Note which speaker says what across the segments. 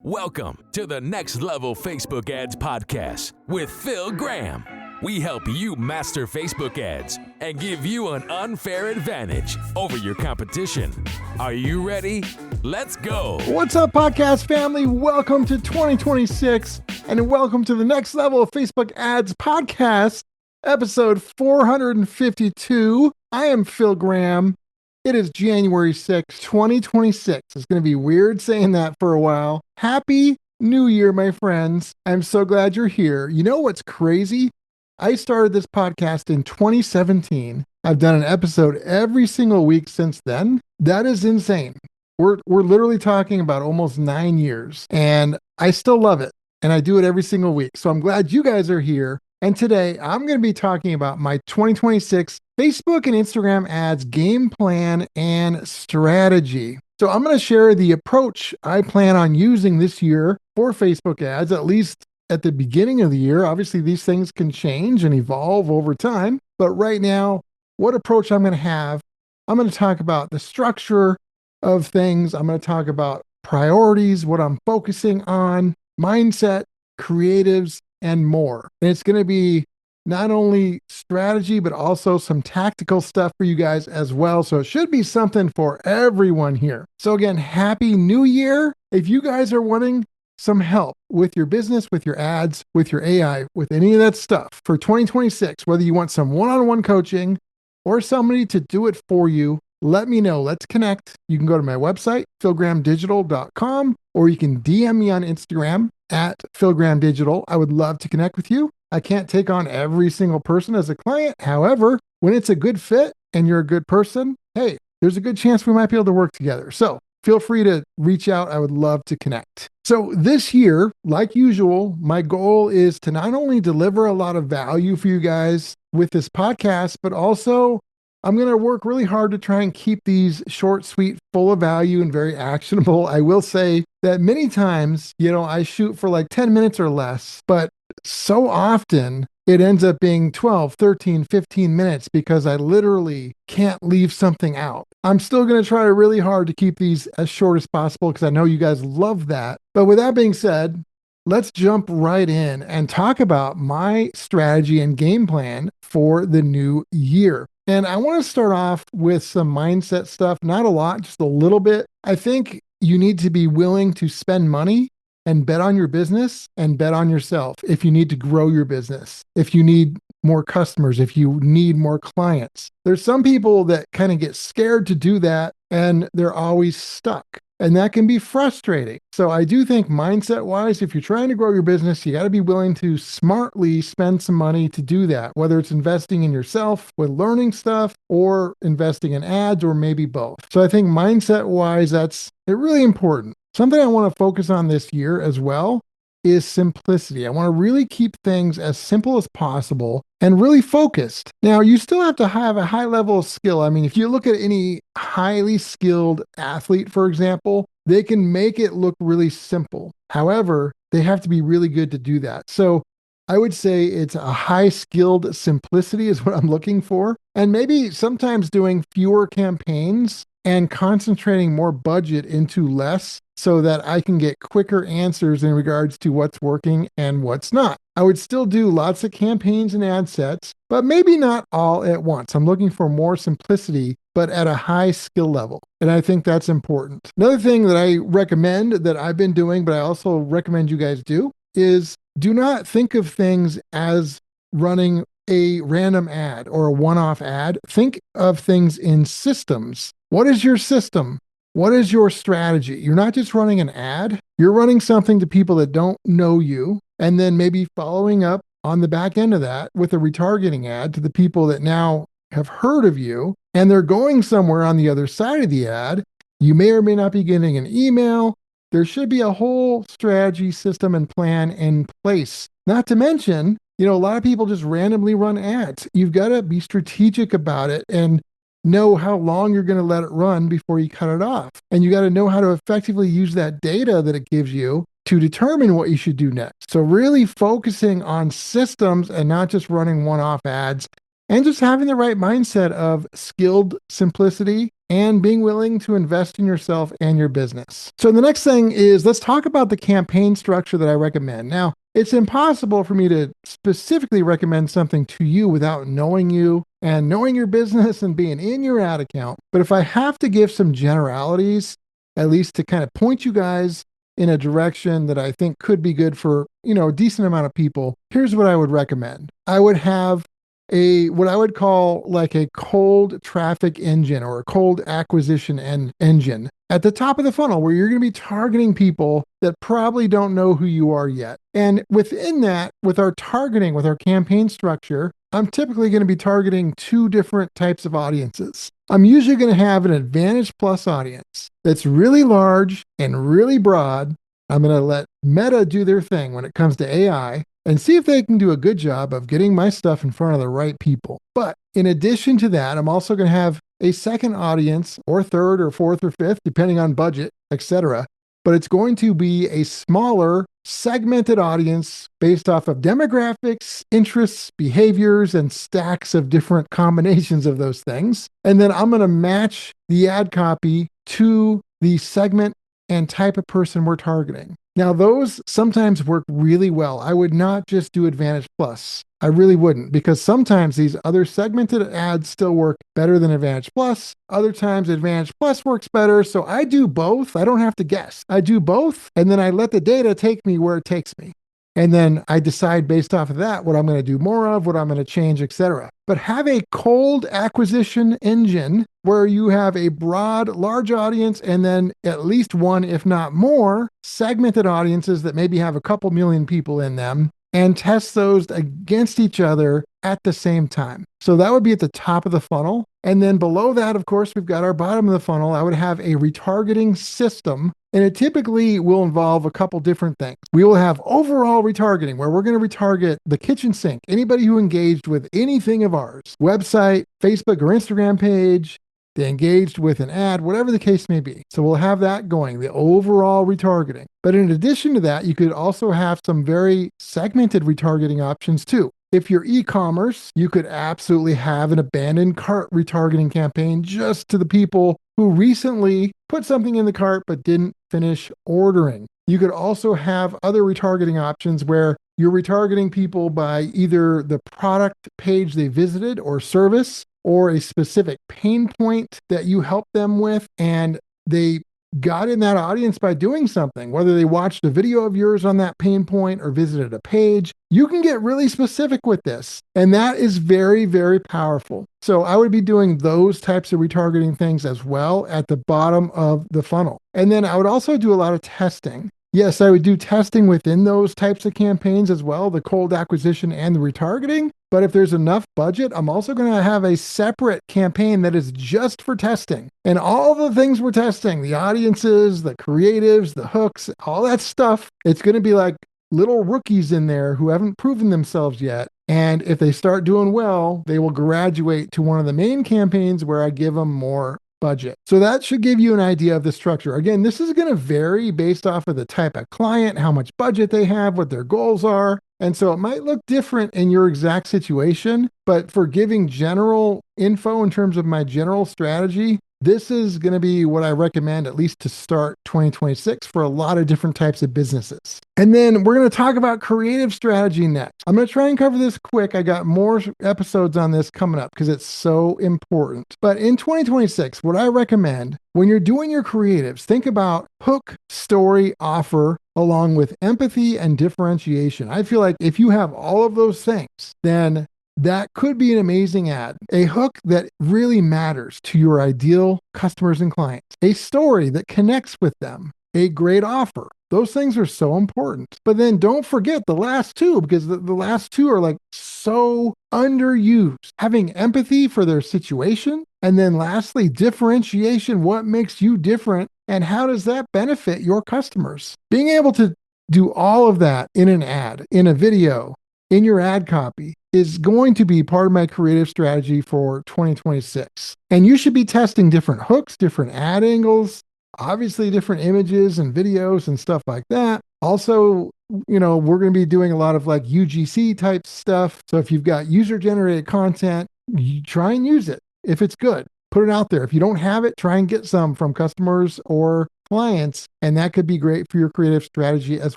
Speaker 1: Welcome to the Next Level Facebook Ads Podcast with Phil Graham. We help you master Facebook ads and give you an unfair advantage over your competition. Are you ready? Let's go.
Speaker 2: What's up, podcast family? Welcome to 2026 and welcome to the Next Level Facebook Ads Podcast, episode 452. I am Phil Graham. It is January 6th, 2026. It's going to be weird saying that for a while. Happy New Year, my friends. I'm so glad you're here. You know what's crazy? I started this podcast in 2017. I've done an episode every single week since then. That is insane. We're literally talking about almost 9 years, and I still love it, and I do it every single week. So I'm glad you guys are here. And today I'm going to be talking about my 2026 Facebook and Instagram ads game plan and strategy. So I'm going to share the approach I plan on using this year for Facebook ads, at least at the beginning of the year. Obviously, these things can change and evolve over time. But right now, what approach I'm going to have, I'm going to talk about the structure of things. I'm going to talk about priorities, what I'm focusing on, mindset, creatives, and more. And it's going to be not only strategy, but also some tactical stuff for you guys as well. So it should be something for everyone here. So again, Happy New Year. If you guys are wanting some help with your business, with your ads, with your AI, with any of that stuff for 2026, whether you want some one-on-one coaching or somebody to do it for you, let me know. Let's connect. You can go to my website, philgrahamdigital.com, or you can DM me on Instagram at philgrahamdigital. I would love to connect with you. I can't take on every single person as a client. However, when it's a good fit and you're a good person, hey, there's a good chance we might be able to work together. So feel free to reach out. I would love to connect. So this year, like usual, my goal is to not only deliver a lot of value for you guys with this podcast, but also I'm going to work really hard to try and keep these short, sweet, full of value and very actionable. I will say that many times, I shoot for like 10 minutes or less, but so often it ends up being 12, 13, 15 minutes because I literally can't leave something out. I'm still going to try really hard to keep these as short as possible because I know you guys love that. But with that being said, let's jump right in and talk about my strategy and game plan for the new year. And I want to start off with some mindset stuff, not a lot, just a little bit. I think you need to be willing to spend money and bet on your business and bet on yourself if you need to grow your business, if you need more customers, if you need more clients. There's some people that kind of get scared to do that and they're always stuck. And that can be frustrating. So I do think mindset wise, if you're trying to grow your business, you got to be willing to smartly spend some money to do that, whether it's investing in yourself with learning stuff or investing in ads or maybe both. So I think mindset wise, that's really important. Something I want to focus on this year as well is simplicity. I want to really keep things as simple as possible and really focused. Now, you still have to have a high level of skill. I mean, if you look at any highly skilled athlete, for example, they can make it look really simple. However, they have to be really good to do that. So I would say it's a high skilled simplicity is what I'm looking for. And maybe sometimes doing fewer campaigns and concentrating more budget into less so that I can get quicker answers in regards to what's working and what's not. I would still do lots of campaigns and ad sets, but maybe not all at once. I'm looking for more simplicity, but at a high skill level. And I think that's important. Another thing that I recommend that I've been doing, but I also recommend you guys do, is do not think of things as running a random ad or a one-off ad. Think of things in systems. What is your system? What is your strategy? You're not just running an ad. You're running something to people that don't know you, and then maybe following up on the back end of that with a retargeting ad to the people that now have heard of you, and they're going somewhere on the other side of the ad. You may or may not be getting an email. There should be a whole strategy, system, and plan in place. Not to mention, a lot of people just randomly run ads. You've got to be strategic about it and know how long you're going to let it run before you cut it off. And you got to know how to effectively use that data that it gives you to determine what you should do next. So really focusing on systems and not just running one-off ads and just having the right mindset of skilled simplicity and being willing to invest in yourself and your business. So the next thing is, let's talk about the campaign structure that I recommend. Now, it's impossible for me to specifically recommend something to you without knowing you and knowing your business and being in your ad account. But if I have to give some generalities, at least to kind of point you guys in a direction that I think could be good for, a decent amount of people, here's what I would recommend. I would have what I would call like a cold traffic engine or a cold acquisition engine at the top of the funnel, where you're going to be targeting people that probably don't know who you are yet. And within that, with our targeting, with our campaign structure, I'm typically going to be targeting two different types of audiences. I'm usually going to have an Advantage Plus audience that's really large and really broad. I'm going to let Meta do their thing when it comes to AI and see if they can do a good job of getting my stuff in front of the right people. But in addition to that, I'm also going to have a second audience, or third or fourth or fifth, depending on budget, etc. But it's going to be a smaller, segmented audience based off of demographics, interests, behaviors, and stacks of different combinations of those things. And then I'm going to match the ad copy to the segment and type of person we're targeting. Now, those sometimes work really well. I would not just do Advantage Plus. I really wouldn't, because sometimes these other segmented ads still work better than Advantage Plus. Other times Advantage Plus works better. So I do both. I don't have to guess. I do both, and then I let the data take me where it takes me. And then I decide based off of that what I'm going to do more of, what I'm going to change, etc. But have a cold acquisition engine where you have a broad, large audience and then at least one, if not more, segmented audiences that maybe have a couple million people in them, and test those against each other at the same time. So that would be at the top of the funnel. And then below that, of course, we've got our bottom of the funnel. I would have a retargeting system, and it typically will involve a couple different things. We will have overall retargeting, where we're going to retarget the kitchen sink, anybody who engaged with anything of ours, website, Facebook or Instagram page, they engaged with an ad, whatever the case may be. So we'll have that going, the overall retargeting. But in addition to that, you could also have some very segmented retargeting options too. If you're e-commerce, you could absolutely have an abandoned cart retargeting campaign just to the people who recently put something in the cart but didn't finish ordering. You could also have other retargeting options where you're retargeting people by either the product page they visited or service, or a specific pain point that you help them with, and they got in that audience by doing something, whether they watched a video of yours on that pain point or visited a page. You can get really specific with this, and that is very, very powerful. So I would be doing those types of retargeting things as well at the bottom of the funnel. And then I would also do a lot of testing. Yes, I would do testing within those types of campaigns as well, the cold acquisition and the retargeting. But if there's enough budget, I'm also going to have a separate campaign that is just for testing. And all the things we're testing, the audiences, the creatives, the hooks, all that stuff, it's going to be like little rookies in there who haven't proven themselves yet. And if they start doing well, they will graduate to one of the main campaigns where I give them more budget. So that should give you an idea of the structure. Again, this is going to vary based off of the type of client, how much budget they have, what their goals are. And so it might look different in your exact situation, but for giving general info in terms of my general strategy, this is going to be what I recommend, at least to start 2026 for a lot of different types of businesses. And then we're going to talk about creative strategy next. I'm going to try and cover this quick. I got more episodes on this coming up because it's so important. But in 2026, what I recommend when you're doing your creatives, think about hook, story, offer, along with empathy and differentiation. I feel like if you have all of those things, then that could be an amazing ad. A hook that really matters to your ideal customers and clients. A story that connects with them. A great offer. Those things are so important. But then don't forget the last two, because the last two are like so underused. Having empathy for their situation. And then lastly, differentiation. What makes you different? And how does that benefit your customers? Being able to do all of that in an ad, in a video, in your ad copy is going to be part of my creative strategy for 2026. And you should be testing different hooks, different ad angles, obviously different images and videos and stuff like that. Also, we're going to be doing a lot of like UGC type stuff. So if you've got user generated content, you try and use it if it's good. put it out there. If you don't have it, try and get some from customers or clients, and that could be great for your creative strategy as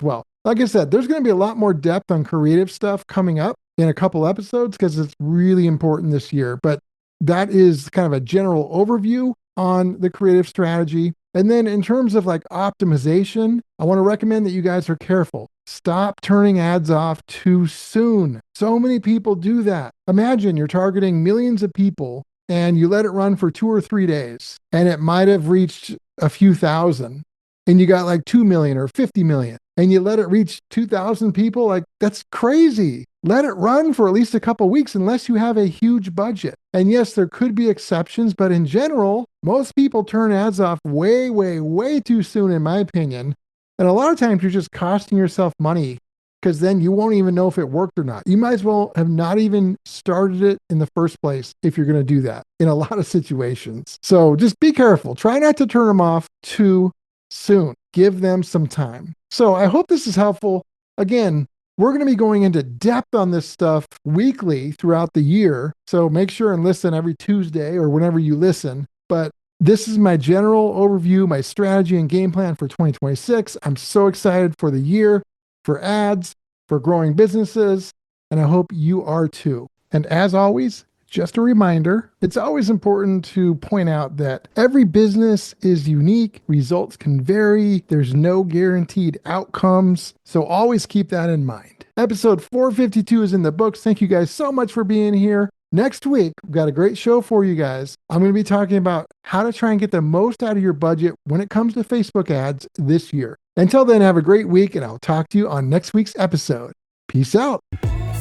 Speaker 2: well. Like I said, there's going to be a lot more depth on creative stuff coming up in a couple episodes because it's really important this year. But that is kind of a general overview on the creative strategy. And then in terms of like optimization, I want to recommend that you guys are careful. Stop turning ads off too soon. So many people do that. Imagine you're targeting millions of people and you let it run for 2 or 3 days and it might have reached a few thousand and you got like 2 million or 50 million and you let it reach 2,000 people. Like that's crazy. Let it run for at least a couple weeks unless you have a huge budget. And yes, there could be exceptions, but in general, most people turn ads off way, way, way too soon, in my opinion. And a lot of times you're just costing yourself money because then you won't even know if it worked or not. You might as well have not even started it in the first place if you're going to do that in a lot of situations. So just be careful. Try not to turn them off too soon. Give them some time. So I hope this is helpful. Again, we're going to be going into depth on this stuff weekly throughout the year. So make sure and listen every Tuesday or whenever you listen. But this is my general overview, my strategy and game plan for 2026. I'm so excited for the year, for ads, for growing businesses, and I hope you are too. And as always, just a reminder, it's always important to point out that every business is unique. Results can vary. There's no guaranteed outcomes. So always keep that in mind. Episode 452 is in the books. Thank you guys so much for being here. Next week, we've got a great show for you guys. I'm going to be talking about how to try and get the most out of your budget when it comes to Facebook ads this year. Until then, have a great week, and I'll talk to you on next week's episode. Peace out.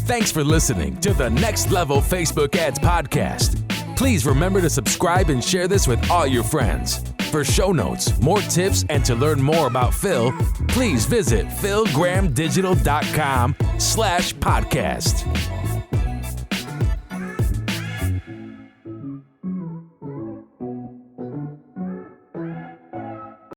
Speaker 1: Thanks for listening to the Next Level Facebook Ads Podcast. Please remember to subscribe and share this with all your friends. For show notes, more tips, and to learn more about Phil, please visit philgrahamdigital.com/podcast.